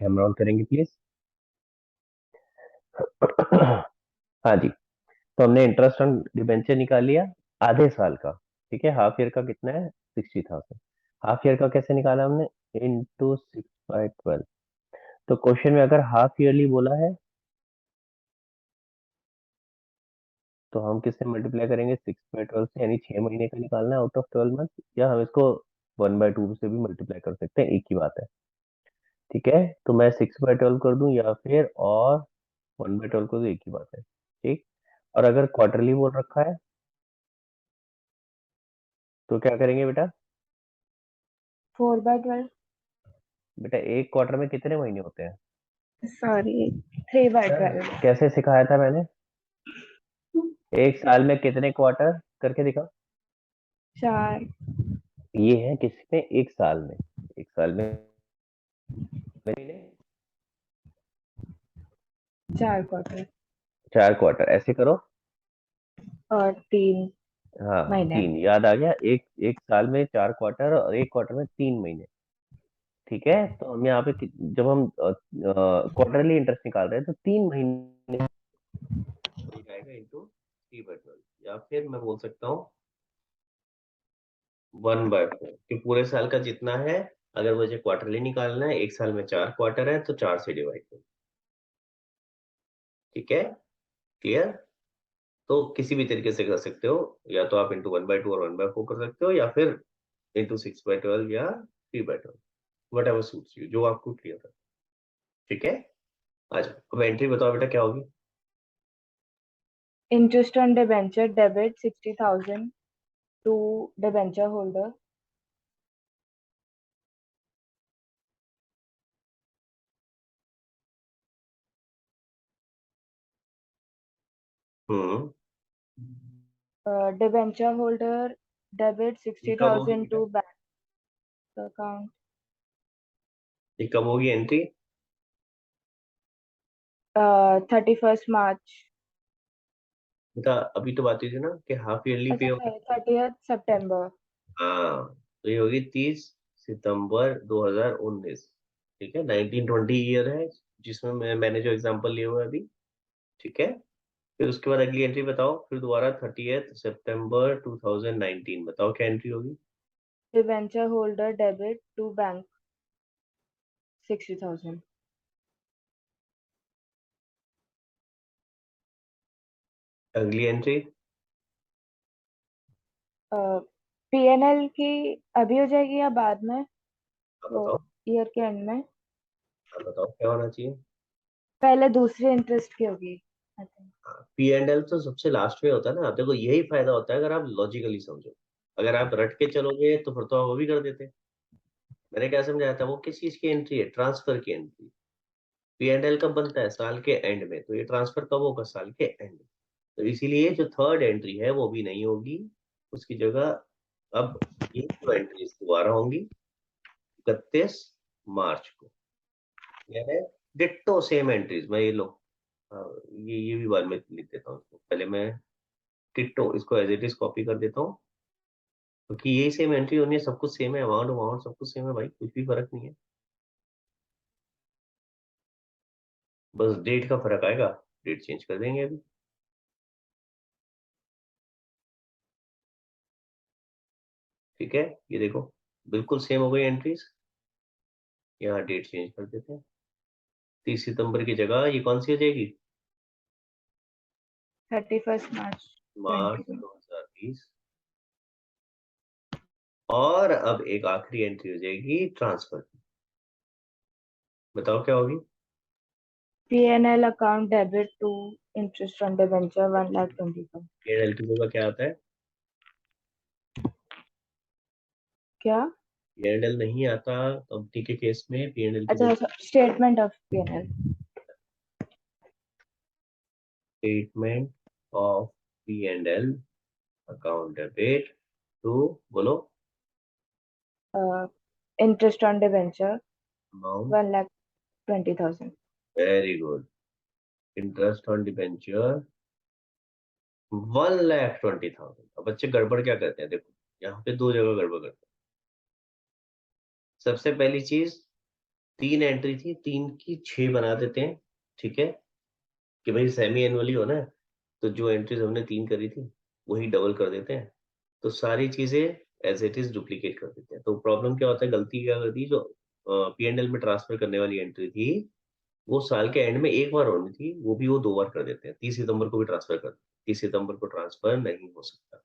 Camera on करेंगे please. हाँ जी। तो हमने इंटरेस्ट ऑन डिबेंचर निकाल लिया आधे साल का। ठीक है, हाफ ईयर का कितना है? 60,000। हाफ ईयर का कैसे निकाला हमने? इंटू 6/12। तो क्वेश्चन में अगर हाफ ईयरली बोला है तो हम किससे मल्टीप्लाई करेंगे? 6/12 से, यानी 6 महीने का निकालना है आउट ऑफ 12 मंथ, या हम इसको 1/2 से भी मल्टीप्लाई कर सकते हैं, एक ही बात है। ठीक है, तो मैं 6/12 कर दूं या फिर और 1/12 कर दूं, एक ही बात है। ठीक। और अगर क्वार्टरली बोल रखा है तो क्या करेंगे बेटा? 4/12। बेटा एक क्वार्टर में कितने महीने होते हैं? सॉरी, 3/12। कैसे सिखाया था मैंने? एक साल में कितने क्वार्टर करके दिखा। 4। ये है किसमें? एक साल में। एक साल में महीने, 4 क्वार्टर 4 क्वार्टर, ऐसे करो। और 3 महीने। हाँ, तीन याद आ गया। एक एक साल में 4 क्वार्टर और एक क्वार्टर में 3 महीने। ठीक है, तो हम यहाँ पे जब हम क्वार्टरली इंटरेस्ट निकाल रहे हैं तो 3 महीने हो जाएगा इंटू 3/12, या फिर मैं बोल सकता हूँ 1/4, कि पूरे साल का जितना है, अगर मुझे क्वार्टरली निकालना है, एक साल में 4 क्वार्टर है तो 4 से डिवाइड करो। ठीक है, क्लियर? तो किसी भी तरीके से कर सकते हो, या तो आप इंटू 1/2 और 1/4 कर सकते हो, या फिर इंटू 6/12 या 3/12, वट एवर सूट्स यू, जो आपको क्लियर है। ठीक है, आज अब एंट्री बताओ बेटा क्या होगी। Interest on debenture debit 60,000 to debenture holder. Hmm. Debenture holder debit ये सिक्सटी कब होगी थाउजेंड बेटा? To bank account. ये कब होगी एंट्री? 31st मार्च। बेटा अभी तो बात हुई थी ना कि हाफ ईयरली पे अच्छा, होगी। 30th सितंबर। हाँ, तो ये होगी 30 सितंबर 2019। ठीक है, 1920 ईयर है जिसमें मैंने जो एग्जांपल लिए हुए अभी। ठीक है, फिर उसके बाद अगली एंट्री बताओ, फिर दोबारा 30 सितंबर 2019, बताओ क्या एंट्री होगी। Debenture holder debit to bank 60,000। अगली एंट्री। पीएनएल की अभी हो जाएगी या बाद में? आप वो बताओ। ईयर के एंड में। आप बताओ क्या होना चाहिए। पहले दूसरी इंटरेस्ट की होगी, I think. P and L तो सबसे लास्ट में होता है ना, देखो यही फायदा होता है अगर आप लॉजिकली समझो। अगर आप रट के चलोगे तो फिर तो आप वो भी कर देते। मैंने क्या समझाया था, वो किस चीज की एंट्री है? ट्रांसफर की एंट्री। पी एंड एल कब बनता है? साल के एंड में, तो ये ट्रांसफर कब होगा? साल के एंड में। तो इसीलिए जो थर्ड एंट्री है वो भी नहीं होगी, उसकी जगह अब ये जो एंट्री दोबारा होंगी 31 मार्च को। यह है डिट्टो सेम एंट्रीज। मैं ये लो, हाँ, ये भी बाद में लिख देता हूँ इसको। पहले मैं डिट्टो इसको एज इट इज कॉपी कर देता हूँ, क्योंकि यही सेम एंट्री होनी है, सब कुछ सेम है, अमाउंट अमाउंट सब कुछ सेम है भाई, कुछ भी फर्क नहीं है। बस डेट का फर्क आएगा, डेट चेंज कर देंगे अभी। ठीक है, ये देखो बिल्कुल सेम हो गई एंट्रीज। यहाँ डेट चेंज कर देते हैं, 30 सितंबर की जगह ये कौन सी हो जाएगी? 31st मार्च मार्च 2020। 2020। और अब एक आखिरी एंट्री हो जाएगी ट्रांसफर की। बताओ क्या होगी। PNL account debit to interest on debenture 1,25,000। एनएलटीओ का क्या आता है? क्या? पीएनएल नहीं आता कंपनी के केस में, पीएनएल की अच्छा, statement of PNL. Statement of P and L account debit to, बोलो। Interest on debenture amount. 1,20,000। Very good. Interest on debenture 1,20,000। अब बच्चे गड़बड़ क्या करते हैं, देखो यहाँ पे दो जगह गड़बड़ करते हैं। सबसे पहली चीज, 3 एंट्री थी, 3 की 6 बना देते हैं, ठीक है, कि भाई सेमी एनुअली हो ना, तो जो एंट्रीज हमने 3 करी थी वही डबल कर देते हैं, तो सारी चीजें एज इट इज डुप्लीकेट कर देते हैं। तो प्रॉब्लम क्या होता है, गलती क्या कर दी, जो P&L में ट्रांसफर करने वाली एंट्री थी वो साल के एंड में एक बार होनी थी, वो भी वो 2 बार कर देते हैं, 30 सितंबर को भी ट्रांसफर कर, 30 सितंबर को ट्रांसफर नहीं हो सकता।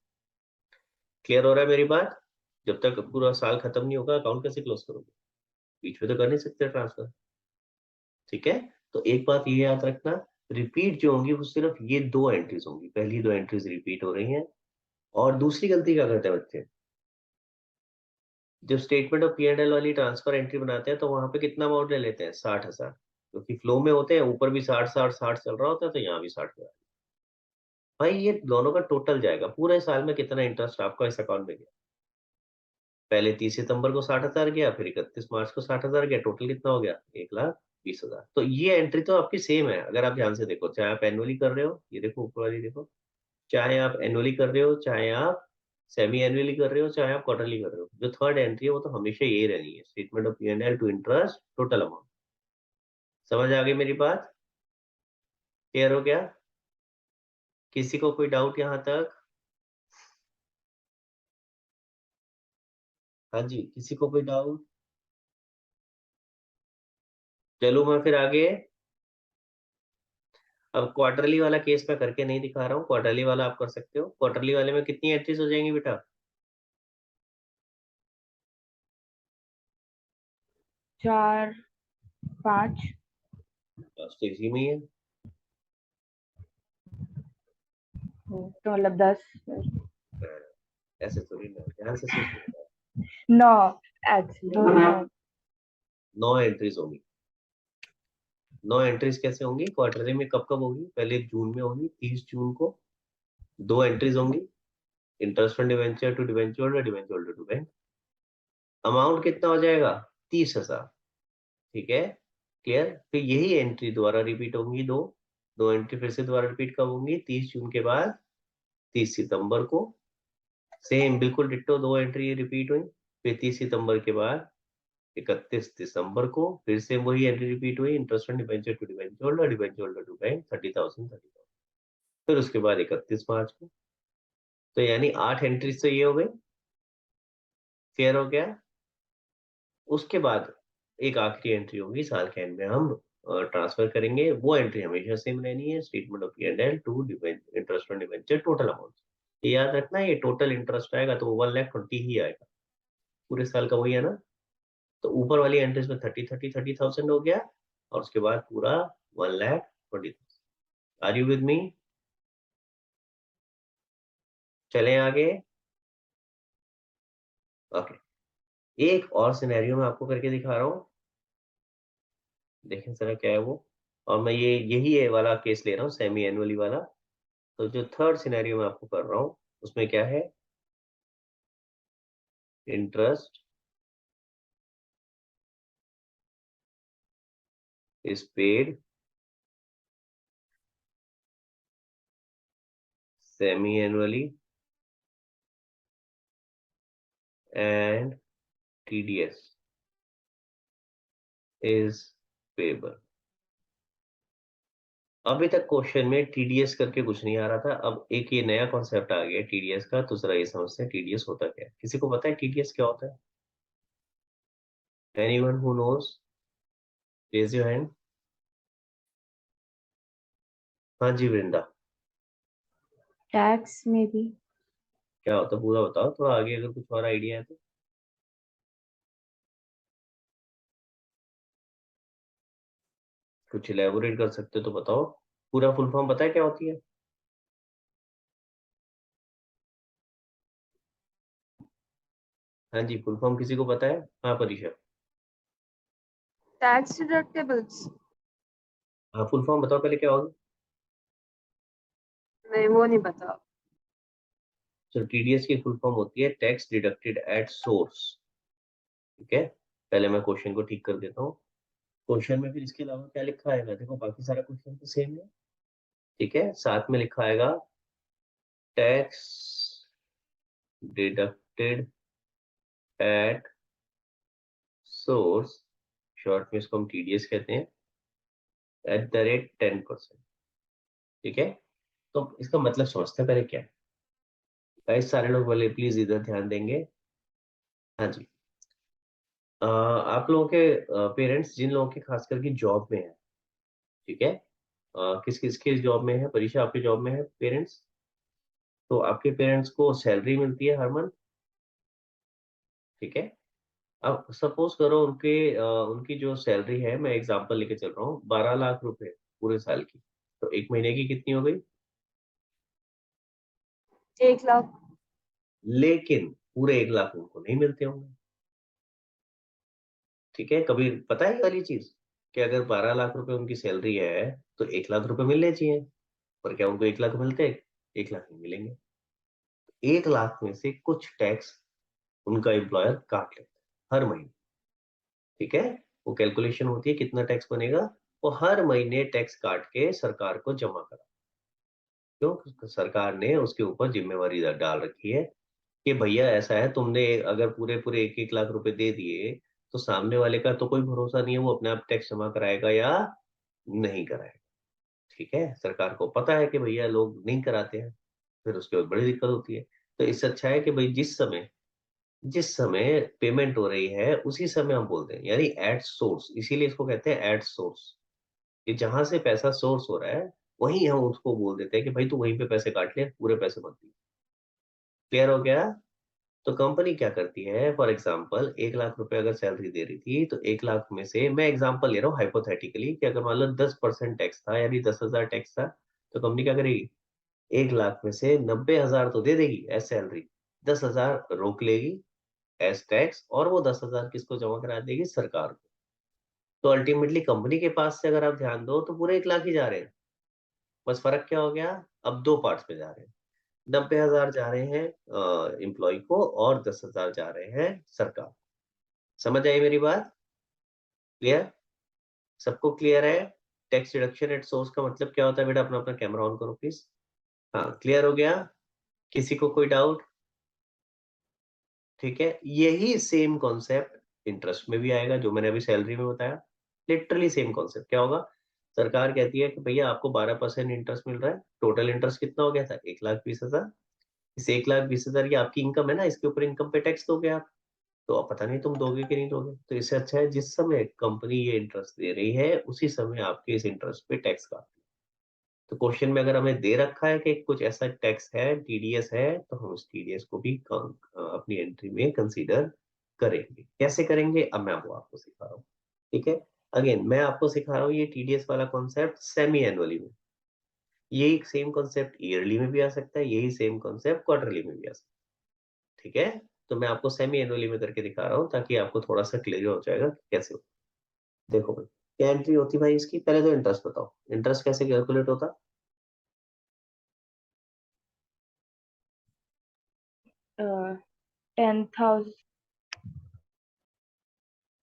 क्लियर हो रहा है मेरी बात? जब तक पूरा साल खत्म नहीं होगा अकाउंट कैसे क्लोज करोगे, बीच में तो कर नहीं सकते ट्रांसफर, ठीक है। तो एक बात ये याद रखना, रिपीट जो होंगी वो सिर्फ ये 2 एंट्रीज होंगी, पहली 2 एंट्रीज रिपीट हो रही हैं। और दूसरी गलती क्या करते हैं बच्चे, जब स्टेटमेंट ऑफ P&L वाली ट्रांसफर एंट्री बनाते हैं तो वहां पे कितना अमाउंट ले लेते हैं, 60,000, क्योंकि फ्लो में होते हैं, ऊपर भी 60 चल रहा होता है, तो यहाँ भी 60,000। भाई ये दोनों का टोटल जाएगा, पूरे साल में कितना इंटरेस्ट आपका इस अकाउंट में गया, पहले 30 सितंबर को 60,000 गया, फिर 31 मार्च को 60,000 गया, टोटल कितना हो गया, 1,20,000। तो ये एंट्री तो आपकी सेम है, अगर आप ध्यान से देखो, चाहे आप एनुअली कर रहे हो, ये देखो ऊपर वाली देखो, चाहे आप एनुअली कर रहे हो, चाहे आप सेमी एनुअली कर रहे हो, चाहे आप क्वार्टरली कर रहे हो, जो थर्ड एंट्री है वो तो हमेशा यही रहनी है, statement of P&L to interest total amount. समझ आ गई मेरी बात? क्लियर हो गया? किसी को कोई डाउट यहाँ तक? हाँ जी, किसी को कोई डाउट? चलो मैं फिर आगे, अब क्वार्टरली वाला केस मैं करके नहीं दिखा रहा हूँ, क्वार्टरली वाला आप कर सकते हो। क्वार्टरली वाले में कितनी एंट्रीज हो जाएंगी बेटा? 4 5 बस तो इसी में ही है। तो मतलब 10 ऐसे थोड़ी ना, ध्यान से सोच के बताओ। 9 एक्चुअली 9 एंट्रीज होंगी। 9 एंट्रीज कैसे होंगी क्वार्टरली में, कब कब होगी, पहले जून में होगी, 30 जून को 2 एंट्रीज होंगी, interest from debenture to debenture holder, debenture holder to bank. Amount कितना हो जाएगा, 30,000, ठीक है, क्लियर। फिर यही एंट्री दोबारा रिपीट होंगी, दो दो एंट्री फिर से दोबारा रिपीट कब होंगी, 30 जून के बाद 30 सितंबर को, सेम बिल्कुल डिट्टो 2 एंट्री रिपीट हुई। फिर 30 सितंबर के बाद 31 दिसंबर को फिर से वही एंट्री रिपीट हुई, interest on debenture to debenture holder, debenture holder to bank, 30,000। फिर उसके बाद 31 मार्च को, तो यानी 8 एंट्रीज तो ये हो गई, क्लियर हो गया। उसके बाद एक आखिरी एंट्री होगी साल के एंड में, हम ट्रांसफर करेंगे, वो एंट्री हमेशा सेम रहनी है, statement of P&L to interest on debenture total amount. ये याद रखना, ये टोटल इंटरेस्ट आएगा तो 1,20,000 ही आएगा, पूरे साल का वही है ना। तो ऊपर वाली एंट्रीज में 30,000 हो गया, और उसके बाद पूरा 1,20,000। Are you with me? चलें आगे। ओके, एक और सिनेरियो मैं आपको करके दिखा रहा हूँ, देखें जरा क्या है वो। और मैं यही है वाला केस ले रहा हूँ, सेमी एनुअली वाला। तो जो थर्ड सिनेरियो मैं आपको कर रहा हूँ उसमें क्या है, interest is paid semi annually and TDS is payable. अभी तक क्वेश्चन में TDS करके कुछ नहीं आ रहा था, अब एक ये नया कॉन्सेप्ट आ गया TDS का, तो जरा ये समझते हैं TDS होता क्या है। किसी को पता है TDS क्या होता है? Anyone who knows, raise your hand. हाँ जी वृंदा, टैक्स में भी क्या होता है पूरा बताओ, थोड़ा आगे अगर कुछ और आइडिया है तो। कुछ इलेबोरेट कर सकते हो तो बताओ, पूरा फुल फॉर्म पता है क्या होती है? हाँ जी, फुल फॉर्म किसी को पता है? हाँ परीक्षा, टैक्स डिडक्टेबल्स। हाँ फुल फॉर्म बताओ पहले क्या होगा। नहीं, वो नहीं पता। तो TDS की फुल फॉर्म होती है टैक्स डिडक्टेड एट सोर्स, ठीक है। पहले मैं क्वेश्चन को ठीक कर देता हूँ, क्वेश्चन में फिर इसके अलावा क्या लिखा आएगा, देखो बाकी सारा क्वेश्चन तो सेम है, ठीक है। साथ में लिखा आएगा tax deducted at source short में इसको हम TDS कहते हैं, @10%। ठीक है, तो इसका मतलब समझते हैं पहले क्या है। गाइस सारे लोग बोले प्लीज इधर ध्यान देंगे। हाँ जी, आप लोगों के पेरेंट्स जिन लोगों के खास करके जॉब में है, ठीक है, किस किस के जॉब में है, परीक्षा आपके जॉब में है पेरेंट्स, तो आपके पेरेंट्स को सैलरी मिलती है हर मंथ, ठीक है। अब सपोज करो उनकी जो सैलरी है, मैं एग्जांपल लेके चल रहा हूँ, 12 लाख रुपए पूरे साल की, तो एक महीने की कितनी हो गई? 1 लाख। लेकिन पूरे 1 लाख उनको नहीं मिलते होंगे, ठीक है। कभी पता है ये वाली चीज कि अगर 12 लाख रुपए उनकी सैलरी है तो 1 लाख रुपए मिलने चाहिए, पर क्या उनको 1 लाख मिलते हैं? 1 लाख नहीं मिलेंगे। 1 लाख में से कुछ टैक्स उनका एम्प्लॉयर काट लेता है हर महीने, ठीक है। वो कैलकुलेशन होती है कितना टैक्स बनेगा, वो हर महीने टैक्स काट के सरकार को जमा करा। क्यों? सरकार ने उसके ऊपर जिम्मेवारी डाल रखी है कि भैया ऐसा है, तुमने अगर पूरे पूरे 1-1 लाख रुपए दे दिए तो सामने वाले का तो कोई भरोसा नहीं है वो अपने आप टैक्स जमा कराएगा या नहीं कराएगा, ठीक है। सरकार को पता है कि भैया लोग नहीं कराते हैं, फिर उसके बाद बड़ी दिक्कत होती है। तो इससे अच्छा है कि भाई जिस समय पेमेंट हो रही है उसी समय हम बोलते हैं, यानी एट सोर्स, इसीलिए इसको कहते हैं एट सोर्स, कि जहां से पैसा सोर्स हो रहा है वहीं हम उसको बोल देते हैं कि भाई तू वहीं पे पैसे काट ले, पूरे पैसे मत दी। क्लियर हो गया? तो कंपनी क्या करती है, फॉर एग्जाम्पल 1 लाख रुपए अगर सैलरी दे रही थी, तो 1 लाख में से मैं एग्जाम्पल ले रहा हूँ हाइपोथेटिकली, कि अगर मान लो 10% टैक्स था, यानी 10,000 टैक्स था, तो कंपनी क्या करेगी, 1 लाख में से 90,000 तो दे देगी एज सैलरी, 10,000 रोक लेगी एज टैक्स, और वो 10,000 किसको जमा करा देगी, सरकार को। तो अल्टीमेटली कंपनी के पास से अगर आप ध्यान दो तो पूरे 1 लाख ही जा रहे हैं, बस फर्क क्या हो गया, अब दो पार्ट्स में जा रहे हैं। 90,000 जा रहे हैं एम्प्लॉय को, और 10,000 जा रहे हैं सरकार। समझ आई मेरी बात? क्लियर? सबको क्लियर है? टैक्स डिडक्शन एट सोर्स का मतलब क्या होता है बेटा? अपना अपना कैमरा ऑन करो प्लीज। हाँ, क्लियर हो गया? किसी को कोई डाउट? ठीक है, यही सेम कॉन्सेप्ट इंटरेस्ट में भी आएगा, जो मैंने अभी सैलरी में बताया। Literally same concept. क्या होगा, सरकार कहती है कि भैया आपको 12% इंटरेस्ट मिल रहा है, टोटल इंटरेस्ट कितना हो गया था, 1,20,000। इस 1,20,000 की आपकी इनकम है ना, इसके ऊपर इनकम पे टैक्स दोगे आप, तो अब पता नहीं तुम दोगे कि नहीं दोगे। तो इससे अच्छा है जिस समय कंपनी ये इंटरेस्ट दे रही है उसी समय आपके इस इंटरेस्ट पे टैक्स काट। तो क्वेश्चन में अगर हमें दे रखा है कि कुछ ऐसा टैक्स है, TDS है, तो हम उस TDS को भी अपनी एंट्री में कंसीडर करेंगे। कैसे करेंगे, अब मैं वो आपको सिखा रहा हूँ, ठीक है। अगेन मैं आपको सिखा रहा हूँ ये TDS वाला कॉन्सेप्ट सेमी एनुअली में, यही सेम कॉन्सेप्ट ईयरली में भी आ सकता है, यही सेम कॉन्सेप्ट क्वार्टरली में भी आ सकता है, ठीक है। तो मैं आपको सेमी एनुअली में करके दिखा रहा हूँ ताकि आपको थोड़ा सा क्लियर हो जाएगा कि कैसे हो। देखो भाई, क्या एंट्री होती है भाई इसकी, पहले तो इंटरेस्ट बताओ, इंटरेस्ट कैसे कैलकुलेट होता?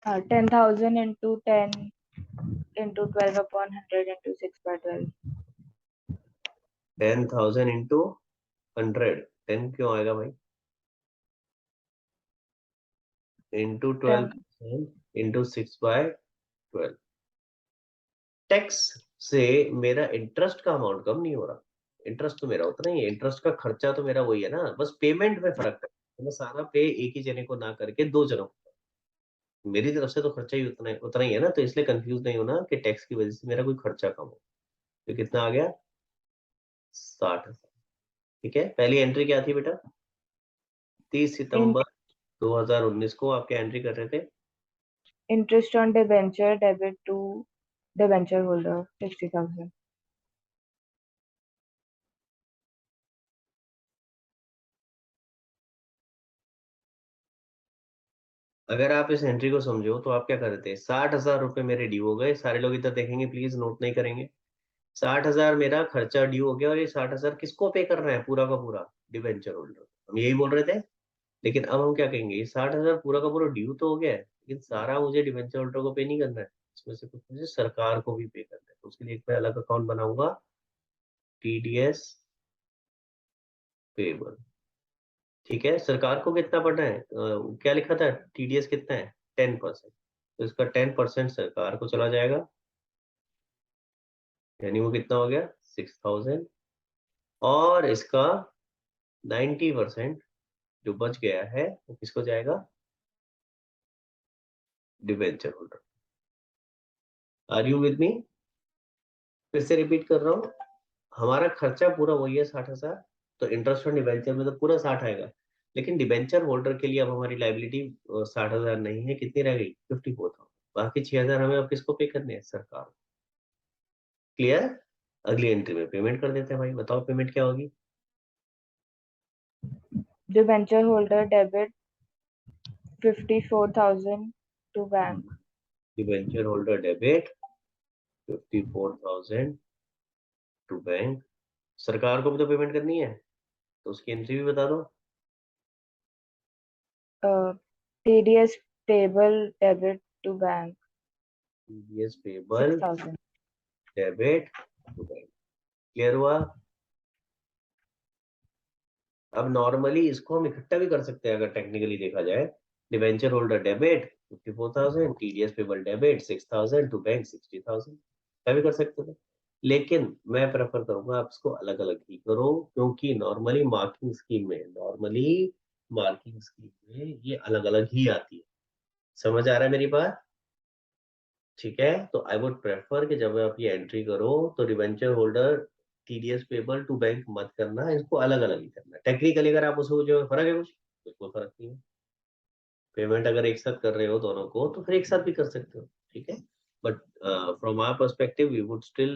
10,000 into 10 into 12 upon 100 into 6/12. 10,000 into 100, 10 क्यों आएगा भाई, इंटू 12 इंटू 6/12। टैक्स से मेरा इंटरेस्ट का अमाउंट कम नहीं हो रहा, इंटरेस्ट तो मेरा उतना ही है, इंटरेस्ट का खर्चा तो मेरा वही है ना, बस पेमेंट में फर्क है। तो मैं सारा पे एक ही जने को ना करके दो जनों को, मेरी तरफ से तो खर्चा ही उतना ही है ना, तो इसलिए कंफ्यूज नहीं होना कि टैक्स की वजह से मेरा कोई खर्चा कम हो। तो कितना आ गया, 60,000। ठीक है, पहली एंट्री क्या थी बेटा, 30 In सितंबर 2019 को आप क्या एंट्री कर रहे थे? interest on debenture debit to debenture holder 60,000. अगर आप इस एंट्री को समझो तो आप क्या कर रहे थे, 60,000 रुपए मेरे ड्यू हो गए, सारे लोग इधर देखेंगे प्लीज, नोट नहीं करेंगे। 60,000 मेरा खर्चा ड्यू हो गया, और ये 60,000 किसको पे कर रहे हैं, पूरा का पूरा डिवेंचर होल्डर। हम यही बोल रहे थे, लेकिन अब हम क्या कहेंगे, ये 60,000 पूरा का पूरा ड्यू तो हो गया है, लेकिन सारा मुझे डिवेंचर होल्डर को पे नहीं करना है, इसमें से कुछ मुझे सरकार को भी पे करना है। तो उसके लिए एक मैं अलग अकाउंट बनाऊंगा, TDS पेबल। ठीक है, सरकार को कितना पड़ना है, क्या लिखा था, TDS कितना है, 10%। तो इसका 10% सरकार को चला जाएगा, यानी वो कितना हो गया 6000, और इसका 90% जो बच गया है वो किसको जाएगा, debenture holder. Are you with me? फिर से रिपीट कर रहा हूँ, हमारा खर्चा पूरा वही है 60,000, तो इंटरेस्ट ऑन डिबेंचर में तो पूरा 60 आएगा, लेकिन डिबेंचर होल्डर के लिए अब हमारी लाइबिलिटी 60,000 नहीं है, कितनी रह गई 54,000, बाकी 6,000 हमें अब किसको पे करने हैं, सरकार। क्लियर? अगली एंट्री में पेमेंट कर देते हैं भाई, बताओ पेमेंट क्या होगी। Debenture holder debit 54,000 to bank. Debenture holder debit 54,000 to bank, सरकार को भी तो पेमेंट करनी है, तो उसकी एंट्री भी बता दो। TDS payable debit to bank TDS payable 6,000. Debit to bank. Clear हुआ? अब नॉर्मली इसको हम इकट्ठा भी कर सकते हैं अगर टेक्निकली देखा जाए, debenture holder debit 54,000, TDS payable debit 6,000 to bank 60,000, क्या भी कर सकते थे, लेकिन मैं प्रेफर करूंगा आप इसको अलग अलग ही करो, क्योंकि नॉर्मली मार्किंग स्कीम में ये अलग अलग ही आती है। समझ आ रहा है मेरी बात? ठीक है, तो आई वुड प्रेफर कि जब आप ये एंट्री करो तो debenture holder TDS payable to bank मत करना, इसको अलग अलग ही करना। टेक्निकली अगर आप उसको जो फर्क है कुछ, कोई फर्क नहीं है, पेमेंट अगर एक साथ कर रहे हो दोनों को तो फिर एक साथ भी कर सकते हो, ठीक है, but from our perspective we would still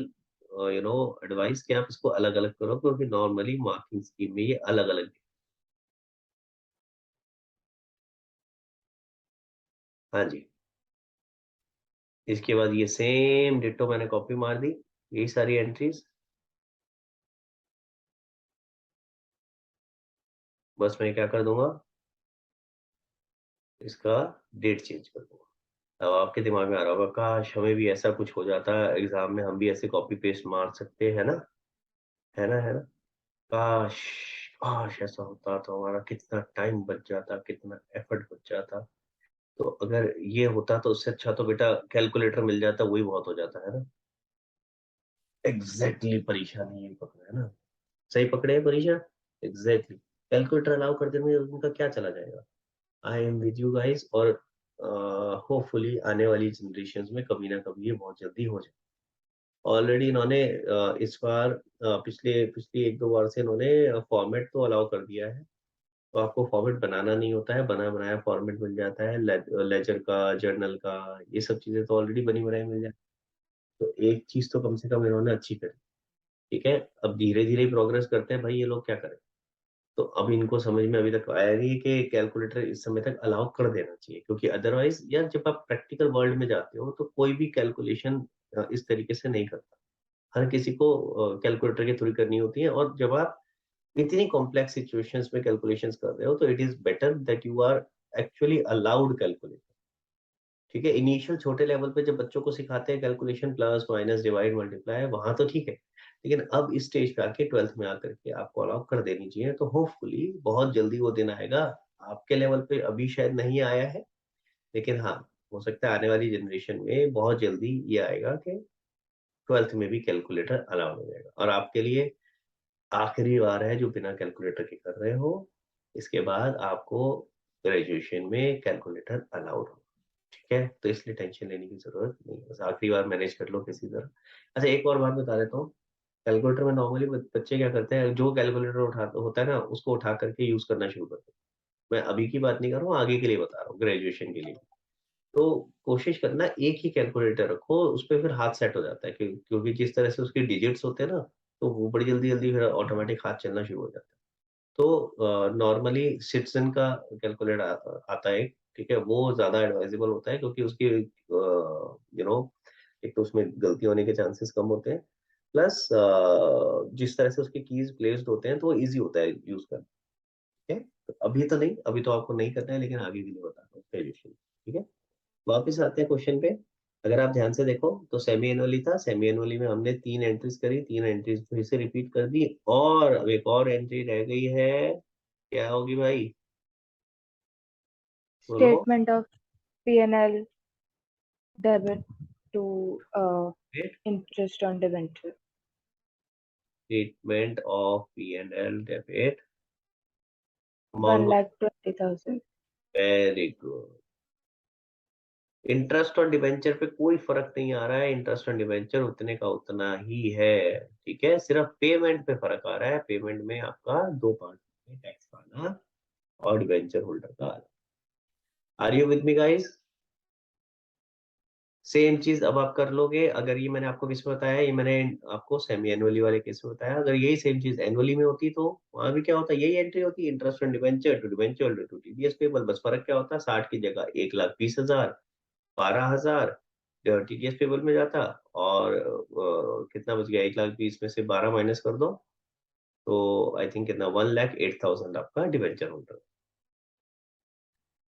advice कि आप इसको अलग अलग करो, क्योंकि नॉर्मली मार्किंग स्कीम में ये अलग अलग है। हाँ जी, इसके बाद ये सेम डिट्टो मैंने कॉपी मार दी, यही सारी एंट्रीज, बस मैं क्या कर दूंगा, इसका डेट चेंज कर दूंगा। अब आपके दिमाग में आ रहा होगा काश हमें भी ऐसा कुछ हो जाता एग्जाम में, हम भी ऐसे कॉपी पेस्ट मार सकते हैं ना, है ना, काश काश ऐसा होता तो हमारा कितना टाइम बच जाता, कितना एफर्ट बच जाता। तो अगर ये होता तो उससे अच्छा तो बेटा कैलकुलेटर मिल जाता, वही बहुत हो जाता है ना। एग्जैक्टली परेशानी यही पकड़ा है ना, सही पकड़े हैं परीक्षा, एग्जैक्टली कैलकुलेटर अलाउ कर देने में उनका क्या चला जाएगा। I am with you guys, और होपफुली आने वाली जनरेशन में कभी ना कभी ये बहुत जल्दी हो जाए। ऑलरेडी इन्होंने इस बार पिछले पिछली एक दो बार से इन्होंने फॉर्मेट तो अलाउ कर दिया है, तो आपको फॉर्मेट बनाना नहीं होता है, बना बनाया फॉर्मेट मिल जाता है, लेजर का, जर्नल का, ये सब चीजें तो ऑलरेडी बनी बनाई मिल जाती है। तो एक चीज तो कम से कम इन्होंने अच्छी करी, ठीक है, अब धीरे धीरे प्रोग्रेस करते हैं भाई ये लोग क्या करें। तो अब इनको समझ में अभी तक आया नहीं कि कैलकुलेटर इस समय तक अलाउ कर देना चाहिए, क्योंकि अदरवाइज यार जब आप प्रैक्टिकल वर्ल्ड में जाते हो तो कोई भी कैलकुलेशन इस तरीके से नहीं करता, हर किसी को कैलकुलेटर के थ्रू करनी होती है, और जब आप इतनी कॉम्प्लेक्स सिचुएशंस में कैलकुलेशंस कर रहे हो तो it is better that you are actually allowed calculator. ठीक है, इनिशियल छोटे लेवल पे जब बच्चों को सिखाते हैं calculation, plus minus divide multiply, वहां तो ठीक है, लेकिन अब इस स्टेज पे आके 12th में आकर के आपको अलाउ कर देनी चाहिए, तो होपफुली बहुत जल्दी वो दिन आएगा। आपके लेवल पे अभी शायद नहीं आया है, लेकिन हाँ, हो सकता है आने वाली जनरेशन में बहुत जल्दी ये आएगा कि 12th में भी कैलकुलेटर अलाउ हो जाएगा, और आपके लिए आखिरी बार है जो बिना कैलकुलेटर के कर रहे हो, इसके बाद आपको ग्रेजुएशन में कैलकुलेटर अलाउड हो। ठीक है, तो इसलिए टेंशन लेने की जरूरत नहीं है, बस आखिरी बार मैनेज कर लो किसी तरह। अच्छा, एक और बात बता देता हूँ, कैलकुलेटर में नॉर्मली बच्चे क्या करते हैं, जो कैलकुलेटर उठा होता है ना उसको उठा करके यूज करना शुरू करते हैं। मैं अभी की बात नहीं कर रहा हूँ, आगे के लिए बता रहा हूँ, ग्रेजुएशन के लिए। तो कोशिश करना एक ही कैलकुलेटर रखो, उस पर फिर हाथ सेट हो जाता है, क्योंकि जिस तरह से उसके डिजिट्स होते हैं ना, तो वो बड़ी जल्दी जल्दी फिर ऑटोमेटिक हाथ चलना शुरू हो जाता है। तो नॉर्मली सिटिज़न का कैलकुलेटर आता है, ठीक है? वो ज़्यादा एडवाइजेबल होता है, क्योंकि उसकी एक तो उसमें गलती होने के चांसेस कम होते हैं, प्लस जिस तरह से उसके कीज़ प्लेस्ड होते हैं तो वो ईज़ी होता है यूज़ करना, ठीक है? तो अभी तो नहीं, अभी तो आपको नहीं करना है, लेकिन आगे के लिए बताता हूँ ग्रेजुएशन, ठीक है? वापस आते हैं क्वेश्चन पे। अगर आप ध्यान से देखो तो सेमी एनुअली था, सेमी एनुअली में हमने 3 एंट्रीज करी, 3 एंट्रीज फिर से रिपीट कर दी, और अब एक और एंट्री रह गई है, क्या होगी भाई? बोलो। Statement of P&L debit to Debit. interest on debenture. Statement of P&L debit. Amount 1,20,000. Very good. Interest और डिबेंचर पे कोई फर्क नहीं आ रहा है. इंटरेस्ट और डिबेंचर उतने का उतना ही है. ठीक है, सिर्फ पेमेंट पे फर्क आ रहा है. पेमेंट में आपका दो पार्ट में टैक्स का आना और डिबेंचर होल्डर का आना. Are you with me guys? Same चीज अब आप कर लोगे. अगर ये मैंने आपको किस में बताया, ये मैंने आपको सेमी एनुअली वाले केस में बताया. अगर यही सेम चीज एनुअली में होती तो वहां भी क्या होता, यही एंट्री होती, interest on debenture to debenture to TDS payable. बस फर्क क्या होता, 60 की जगह 1,20,000, 12,000 टीडीएस पेबल में जाता. और कितना बच गया, 1,20,000 में से 12 माइनस कर दो तो आई थिंक कितना, 1,08,000 आपका डिबेंचर होल्डर.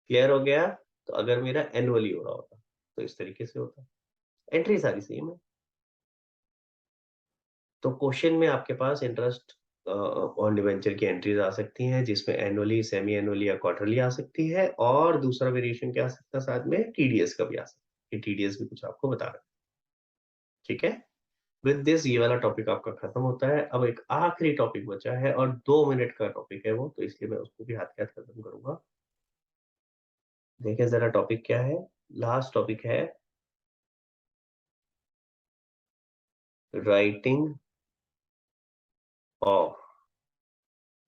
क्लियर हो गया? तो अगर मेरा एनुअली हो रहा होता तो इस तरीके से होता. एंट्री सारी सेम है. तो क्वेश्चन में आपके पास इंटरेस्ट ऑन डिबेंचर की एंट्रीज आ सकती हैं, जिसमें एनुअली, सेमी एनुअली या क्वार्टरली आ सकती है. और दूसरा वेरिएशन क्या आ सकता है, साथ में टीडीएस का भी आ सकता है. टीडीएस भी कुछ आपको बता रहा है. ठीक है, विद दिस ये वाला टॉपिक आपका खत्म होता है. अब एक आखिरी टॉपिक बचा है और 2 मिनट का टॉपिक है वो, तो इसलिए मैं उसको भी हाथ के हाथ खत्म करूंगा. देखें जरा टॉपिक क्या है. लास्ट टॉपिक है writing off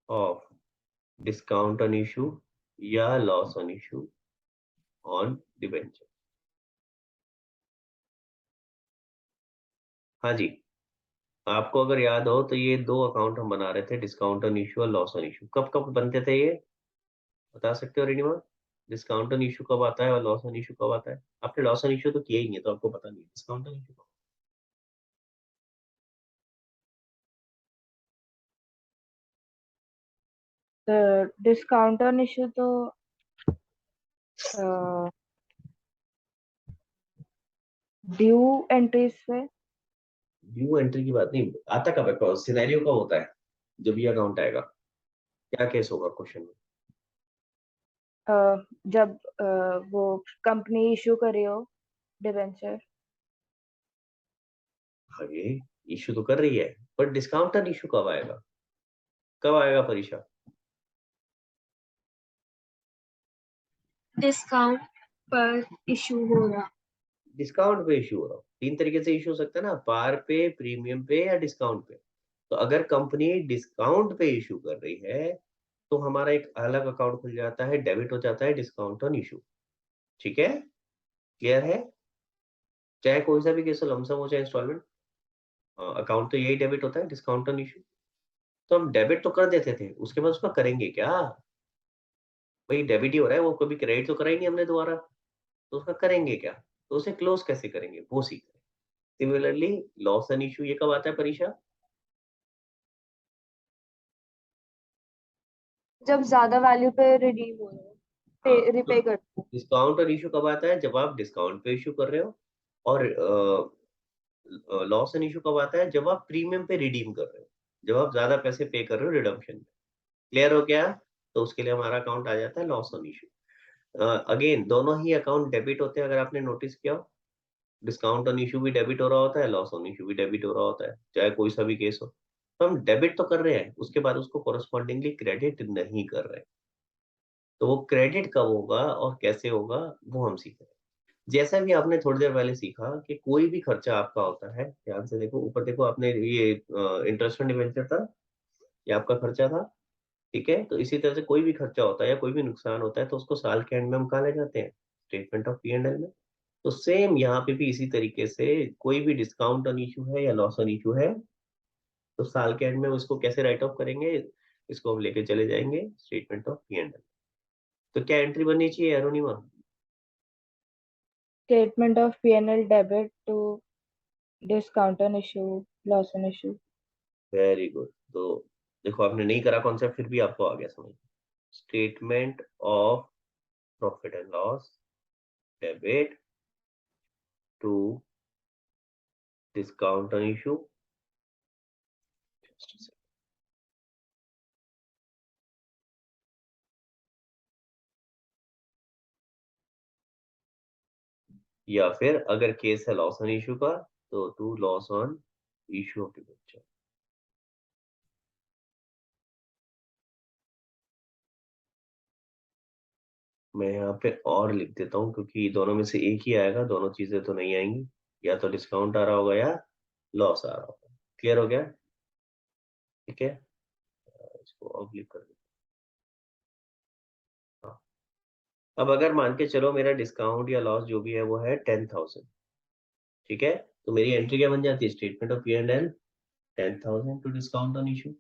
off discount on issue या loss on issue on debenture. हाँ जी, आपको अगर याद हो तो ये दो अकाउंट हम बना रहे थे, डिस्काउंट ऑन इशू और लॉस ऑन इशू. कब कब बनते थे ये बता सकते हो रिनीमा? डिस्काउंट ऑन इशू कब आता है और लॉस ऑन इशू कब आता है? आपने लॉस ऑन इशू तो किया ही नहीं है, तो आपको पता नहीं है. Discount on issue The discount on issue तो ड्यू एंट्रीज पे. ड्यू एंट्री की बात नहीं. आता कब है, सिनेरियो कब होता है जब ये अकाउंट आएगा? क्या केस होगा क्वेश्चन में? जब वो कंपनी इशू करी हो डिबेंचर. आगे इशू तो कर रही है, पर डिस्काउंट ऑन इशू कब आएगा? कब आएगा परीक्षा? डिस्काउंट पर इशू हो रहा. डिस्काउंट पे इशू हो रहा हो, तीन तरीके से इशू हो सकता है ना, पार पे, प्रीमियम पे या डिस्काउंट पे. तो अगर कंपनी डिस्काउंट पे इशू कर रही है तो हमारा एक अलग अकाउंट खुल जाता है, डेबिट हो जाता है डिस्काउंट ऑन इशू. ठीक है, क्लियर है? चाहे कोई सा भी केस हो, लमसम हो चाहे इंस्टॉलमेंट, अकाउंट तो यही डेबिट होता है डिस्काउंट ऑन इशू. तो हम डेबिट तो कर देते थे, उसके बाद उसका करेंगे क्या? भाई डेबिट ही हो रहा है, वो कभी क्रेडिट तो करा ही नहीं हमने दोबारा, तो उसका करेंगे क्या? तो उसे क्लोज कैसे करेंगे वो सीख रहे हैं. सिमिलरली लॉस एंड इशू ये कब आता है परीक्षा? जब ज्यादा वैल्यू पे रिडीम हो रहा हाँ, है, तो रिपे करते हैं. डिस्काउंट और इशू कब आता है, जब आप डिस्काउंट पे इशू कर रहे हो. और लॉस एंड इशू कब आता है, जब आप प्रीमियम पे रिडीम कर रहे हो, जब आप ज्यादा पैसे पे कर रहे हो रिडम्पशन में. क्लियर हो गया? तो उसके लिए हमारा अकाउंट आ जाता है लॉस ऑन इशू. अगेन दोनों ही अकाउंट डेबिट होते हैं, अगर आपने नोटिस किया हो. डिस्काउंट ऑन इशू भी डेबिट हो रहा होता है, लॉस ऑन इशू भी डेबिट हो रहा होता है, चाहे कोई सा भी केस हो. तो हम डेबिट तो कर रहे हैं, उसके बाद उसको कोरस्पॉन्डिंगली क्रेडिट नहीं कर रहे. तो वो क्रेडिट कब होगा और कैसे होगा वो हम सीख रहे हैं. जैसा भी आपने थोड़ी देर पहले सीखा कि कोई भी खर्चा आपका होता है, ध्यान से देखो ऊपर देखो, आपने ये इंटरेस्ट ऑन डिबेंचर था, ये आपका खर्चा था. ठीक है, तो इसी तरह से कोई भी खर्चा होता है या कोई भी नुकसान होता है तो उसको साल के एंड में हम कहा ले जाते हैं, स्टेटमेंट ऑफ P&L में. तो सेम यहाँ पे भी इसी तरीके से कोई भी डिस्काउंट ऑन इशू है या लॉस ऑन इशू है तो साल के एंड में उसको कैसे राइट ऑफ करेंगे, इसको हम लेके चले जाएंगे स्टेटमेंट ऑफ P&L. तो क्या एंट्री बननी चाहिए Arunima? Statement of P&L debit to discount on issue, loss on issue. Very good. तो देखो आपने नहीं करा कॉन्सेप्ट, फिर भी आपको आ गया समझ. Statement of profit and loss debit to discount on issue. या फिर अगर केस है लॉस ऑन इशू का तो to loss on issue of debenture. मैं यहाँ पे और लिख देता हूँ क्योंकि दोनों में से एक ही आएगा, दोनों चीजें तो नहीं आएंगी, या तो डिस्काउंट आ रहा होगा या लॉस आ रहा होगा। क्लियर हो गया? ठीक है, इसको अब लिख कर देते हैं। हाँ। अब अगर मान के चलो मेरा डिस्काउंट या लॉस जो भी है वो है 10,000, ठीक है, तो मेरी एंट्री क्या बन जाती है? Statement of P&L 10,000 to discount on issue.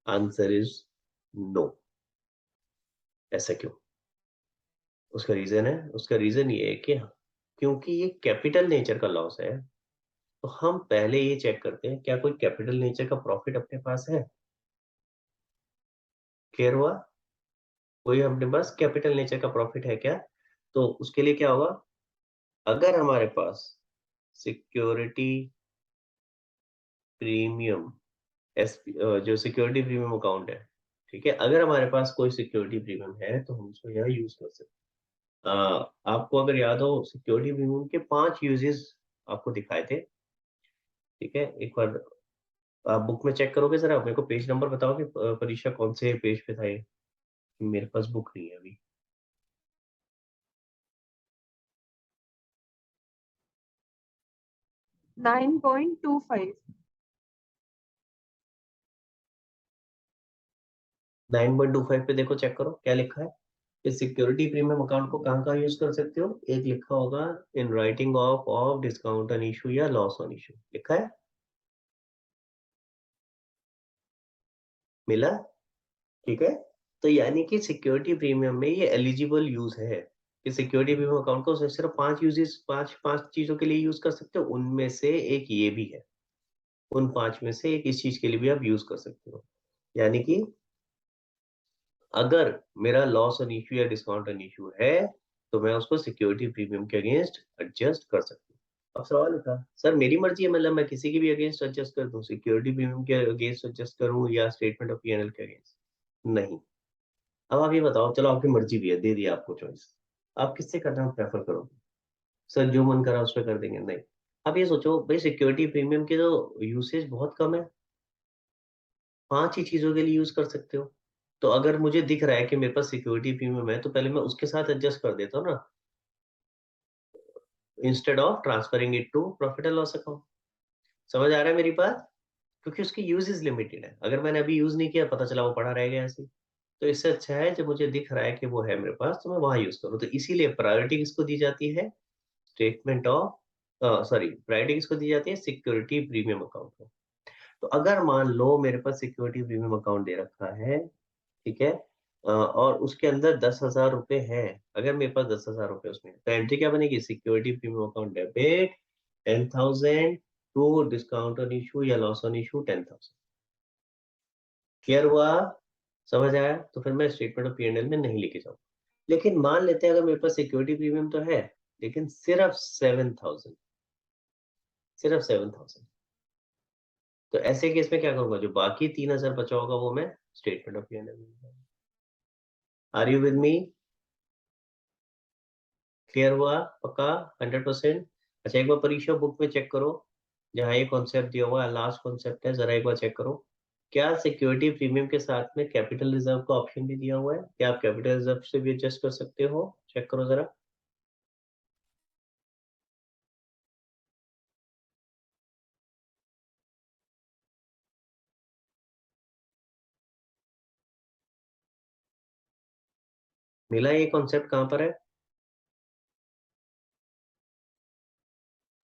Answer is no. ऐसा क्यों? उसका रीजन है, उसका रीजन ये है कि क्योंकि ये कैपिटल नेचर का लॉस है, तो हम पहले ये चेक करते हैं क्या कोई कैपिटल नेचर का प्रॉफिट अपने पास है। क्लियर हुआ? कोई अपने पास कैपिटल नेचर का प्रॉफिट है क्या? तो उसके लिए क्या होगा, अगर हमारे पास सिक्योरिटी प्रीमियम जो सिक्योरिटी प्रीमियम अकाउंट है, ठीक है, अगर हमारे पास कोई सिक्योरिटी प्रीमियम है तो हम उसको यहाँ यूज कर सकते हैं। आपको अगर याद हो सिक्योरिटी प्रीमियम के 5 यूजेस आपको दिखाए थे, ठीक है, एक बार आप बुक में चेक करोगे जरा, मेरे को पेज नंबर बताओगे परीक्षा कौन से पेज पे था ये? मेरे पास बुक नहीं है अभी। 9.25। 9.25 पे देखो, चेक करो क्या लिखा है। इस सिक्योरिटी प्रीमियम अकाउंट को कहाँ कहाँ यूज कर सकते हो? एक लिखा होगा in writing of discount on issue या लॉस ऑन इशू, लिखा है, मिला? ठीक है, तो यानी कि सिक्योरिटी प्रीमियम में ये एलिजिबल यूज है कि सिक्योरिटी प्रीमियम अकाउंट को सिर्फ 5 यूजेस, पांच चीजों के लिए यूज कर सकते हो, उनमें से एक ये भी है, उन 5 में से एक इस चीज के लिए भी आप यूज कर सकते हो। यानी कि अगर मेरा लॉस ऑन इशू या डिस्काउंट ऑन इशू है तो मैं उसको सिक्योरिटी प्रीमियम के अगेंस्ट एडजस्ट कर सकती हूँ। अब सवाल उठा, सर मेरी मर्जी है, मतलब मैं किसी की भी अगेंस्ट एडजस्ट कर दूं, सिक्योरिटी प्रीमियम के अगेंस्ट एडजस्ट करूं या स्टेटमेंट ऑफ P&L के अगेंस्ट? नहीं। अब आप ये बताओ, चलो आपकी मर्जी भी है, दे दिया आपको चॉइस, आप किससे करना प्रेफर करोगे? सर जो मन करा उस पर कर देंगे? नहीं। आप ये सोचो भाई, सिक्योरिटी प्रीमियम के तो यूसेज बहुत कम है, 5 ही चीजों के लिए यूज कर सकते हो। तो अगर मुझे दिख रहा है कि मेरे पास सिक्योरिटी प्रीमियम है तो पहले मैं उसके साथ एडजस्ट कर देता हूँ ना, instead of transferring it to profit and loss account. समझ आ रहा है मेरी बात? क्योंकि उसकी यूजेस लिमिटेड है, अगर मैंने अभी यूज नहीं किया, पता चला वो पड़ा रह गया ऐसे ही। तो इससे अच्छा है जब मुझे दिख रहा है कि वो है मेरे पास तो मैं वहां यूज करूँ। तो इसीलिए प्रायोरिटी किसको दी जाती है? स्टेटमेंट ऑफ सॉरी, प्रायोरिटी किसको दी जाती है? सिक्योरिटी प्रीमियम अकाउंट को। तो अगर मान लो मेरे पास सिक्योरिटी प्रीमियम अकाउंट दे रखा है, ठीक है, और उसके अंदर 10,000 रुपए है, अगर मेरे पास 10,000 रुपए उसमें, तो एंट्री क्या बनेगी? Security premium account debit 10,000 to discount on issue या लॉस ऑन इशू 10,000। क्लियर हुआ? समझ आया? तो फिर मैं स्टेटमेंट ऑफ P&L में नहीं लेके जाऊँ। लेकिन मान लेते हैं अगर मेरे पास सिक्योरिटी प्रीमियम तो है लेकिन सिर्फ 7,000, सिर्फ 7,000, तो ऐसे केस में क्या करूंगा? जो बाकी 3,000 बचा होगा वो मैं स्टेटमेंट ऑफ P&L में। Are you with me? Clear हुआ? पक्का? 100%? अच्छा, एक बार परीक्षा बुक में चेक करो, जहाँ ये कॉन्सेप्ट दिया हुआ है, लास्ट कॉन्सेप्ट है, जरा एक बार चेक करो। क्या सिक्योरिटी प्रीमियम के साथ में कैपिटल रिजर्व का ऑप्शन भी दिया हुआ है? क्या आप कैपिटल रिजर्व से भी एडजस्ट कर सकते हो? चेक करो जरा। मिला ये कॉन्सेप्ट कहाँ पर है?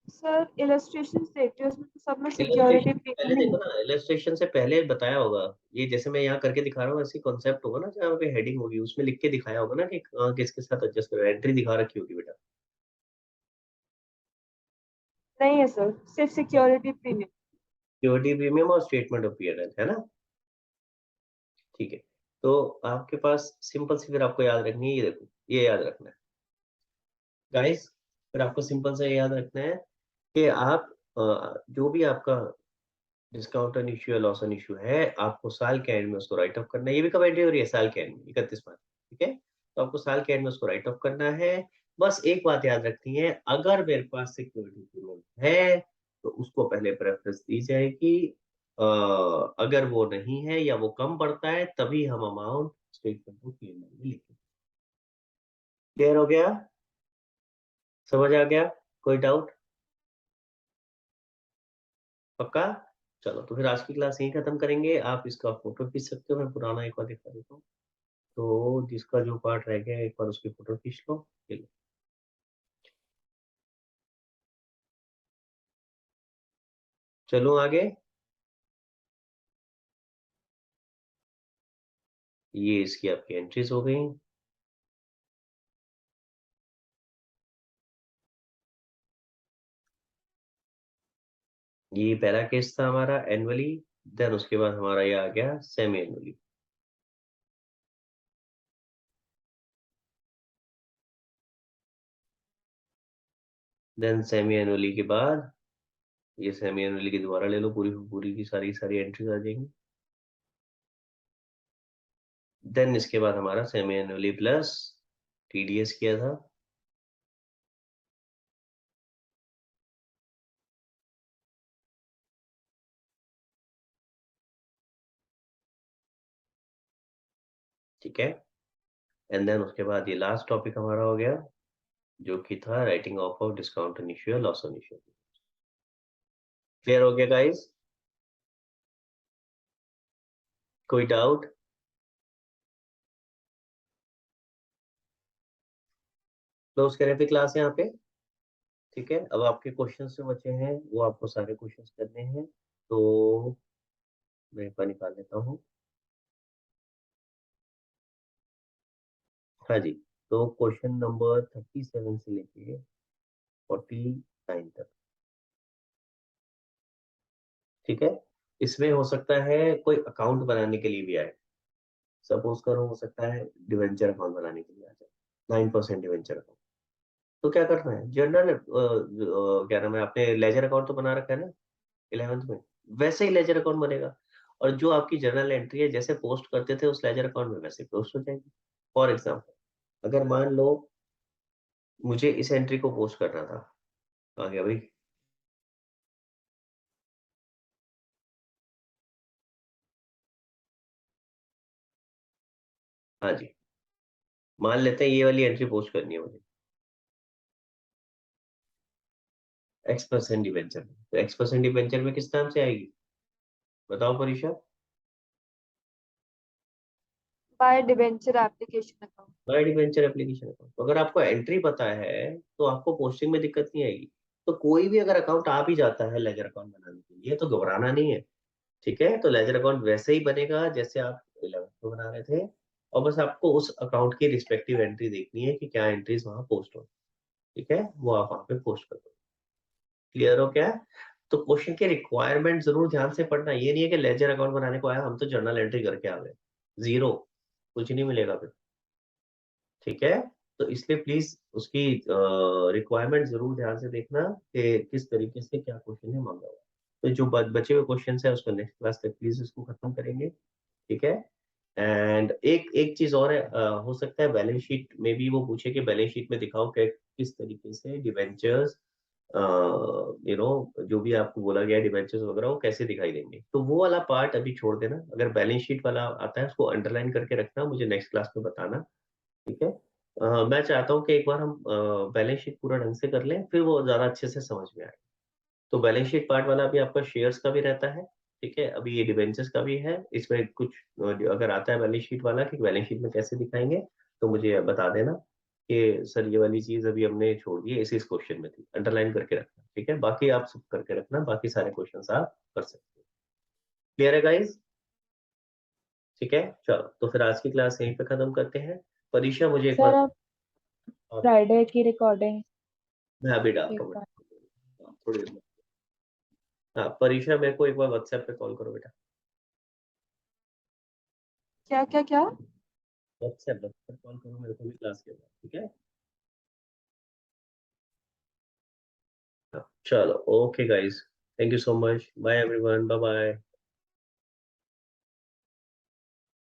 सर इलस्ट्रेशन देखते हो उसमें तो सब में सिक्योरिटी इलस्ट्रेशन पहले प्रीमियम देखो ही। ना, इलस्ट्रेशन से पहले बताया होगा। ये जैसे मैं यहाँ करके दिखा रहा हूँ ऐसी कॉन्सेप्ट होगा ना, जहाँ पे हेडिंग होगी उसमें लिख के दिखाया होगा ना कि किसके साथ एडजस्ट करो, एंट्री दिखा रखी होगी बेटा। नहीं है सर, सिर्फ सिक्योरिटी प्रीमियम। सिक्योरिटी प्रीमियम और स्टेटमेंट ऑफ P&L है ना? ठीक है, तो आपके पास सिंपल सी फिर आपको याद रखनी है, ये देखो, ये याद रखना है गाइस। फिर आपको सिंपल से याद रखना है कि आप जो भी आपका डिस्काउंट ऑन इशू या लॉस ऑन इशू है, आपको साल के एंड में उसको राइट ऑफ करना है। ये भी कब एंट्री हो रही है? साल के एंड में, 31 मार्च, ठीक है। तो आपको साल के एंड में उसको राइट ऑफ करना है। बस एक बात याद रखनी है, अगर मेरे पास सिक्योरिटी पेमेंट है तो उसको पहले प्रेफरेंस दी जाएगी, अगर वो नहीं है या वो कम पड़ता है तभी हम अमाउंट स्टेटमेंट को P&L में लिखेंगे। क्लियर हो गया? समझ आ गया? कोई डाउट? पक्का? चलो तो फिर आज की क्लास यहीं खत्म करेंगे। आप इसका फोटो खींच सकते हो, मैं पुराना एक बार दिखा देता हूँ। तो जिसका जो पार्ट रह गया एक बार उसकी फोटो खींच लो। ये लो। चलो आगे। ये इसकी आपकी एंट्रीज हो गई। ये पहला केस था हमारा एनुअली, देन उसके बाद हमारा ये आ गया semi annually. Then semi annually के बाद ये सेमी एनुअली की दोबारा ले लो, पूरी पूरी की सारी एंट्रीज आ जाएंगी। देन इसके बाद हमारा सेमी एनुअली प्लस टीडीएस किया था। ठीक है, एंड देन उसके बाद ये लास्ट टॉपिक हमारा हो गया जो कि था writing of discount on issue, loss on issue. Clear हो गया गाइस? कोई डाउट? क्लोज करें फिर क्लास यहाँ पे। ठीक है, अब आपके क्वेश्चन जो बचे हैं वो आपको सारे क्वेश्चन करने हैं, तो मैं एक बार निकाल लेता हूँ। हाँ जी, तो क्वेश्चन नंबर 37 से लेके 49 तक। ठीक है, इसमें हो सकता है कोई अकाउंट बनाने के लिए भी आए। सपोज करो हो सकता है डिवेंचर अकाउंट बनाने के लिए आ जाए, 9% डिवेंचर अकाउंट। तो क्या करना है, जनरल क्या नाम है, आपने लेजर अकाउंट तो बना रखा है ना 11th में, वैसे ही लेजर अकाउंट बनेगा, और जो आपकी जर्नल एंट्री है जैसे पोस्ट करते थे उस लेजर अकाउंट में वैसे पोस्ट हो जाएगी। फॉर एग्जाम्पल अगर मान लो मुझे इस एंट्री को पोस्ट करना था, आ गया भाई। हाँ जी, मान लेते हैं ये वाली एंट्री पोस्ट करनी है मुझे X% डिवेंचर में, तो X% डिवेंचर में किस नाम से आएगी बताओ परीक्षा? By debenture application account. By debenture application account. तो अगर आपको एंट्री पता है तो आपको पोस्टिंग में दिक्कत नहीं आएगी। तो कोई भी अगर अकाउंट आ भी जाता है लेजर अकाउंट बनाने के लिए तो घबराना नहीं है। ठीक है, तो लेजर अकाउंट वैसे ही बनेगा जैसे आप 11th में बना रहे थे, और बस आपको उस अकाउंट की रिस्पेक्टिव एंट्री देखनी है कि क्या एंट्रीज वहां पोस्ट हो। ठीक है, वो आप वहां पे पोस्ट कर दो। क्लियर हो क्या? तो क्वेश्चन के रिक्वायरमेंट जरूर ध्यान से पढ़ना, ये नहीं है कि लेजर अकाउंट बनाने को आया हम तो जर्नल एंट्री करके आ गए, जीरो, कुछ नहीं मिलेगा फिर। ठीक है, तो इसलिए प्लीज उसकी रिक्वायरमेंट जरूर ध्यान से देखना कि किस तरीके से क्या क्वेश्चन है मांगा हुआ। तो जो बचे हुए क्वेश्चन है उसको नेक्स्ट क्लास तक प्लीज इसको खत्म करेंगे। ठीक है, एंड एक एक चीज और है, हो सकता है बैलेंस शीट में भी वो पूछे कि बैलेंस शीट में दिखाओ कि किस तरीके से डिवेंचर्स, जो भी आपको बोला गया डिवेंचर्स वगैरह वो कैसे दिखाई देंगे, तो वो वाला पार्ट अभी छोड़ देना। अगर बैलेंस शीट वाला आता है उसको अंडरलाइन करके रखना, मुझे नेक्स्ट क्लास में बताना। ठीक है, मैं चाहता हूँ कि एक बार हम बैलेंस शीट पूरा ढंग से कर लें, फिर वो ज्यादा अच्छे से समझ में आए। तो बैलेंस शीट पार्ट वाला भी आपका शेयर्स का भी रहता है। ठीक है, अभी ये डिबेंचर्स का भी है, इसमें कुछ अगर आता है बैलेंस शीट वाला कि बैलेंस शीट में कैसे दिखाएंगे तो मुझे बता देना कि सर ये वाली चीज अभी हमने छोड़ दी है, इस क्वेश्चन में थी, अंडरलाइन करके रखना। ठीक है, बाकी आप सब करके रखना, बाकी सारे क्वेश्चन आप कर सकते हो। क्लियर है गाइज? ठीक है, चलो तो फिर आज की क्लास यहीं पे खत्म करते हैं। परीक्षा मुझे एक सर बार आप फ्राइडे की रिकॉर्डिंग मैं अभी डाल एक रहा हूँ बार थोड़ी देर में। हाँ परीक्षा, मेरे को एक बार व्हाट्सएप पे कॉल करो बेटा। क्या क्या क्या? व्हाट्सएप कॉल करो मेरे को भी क्लास के बाद। ठीक है, हाँ, चलो okay guys, thank you so much, bye everyone, bye bye.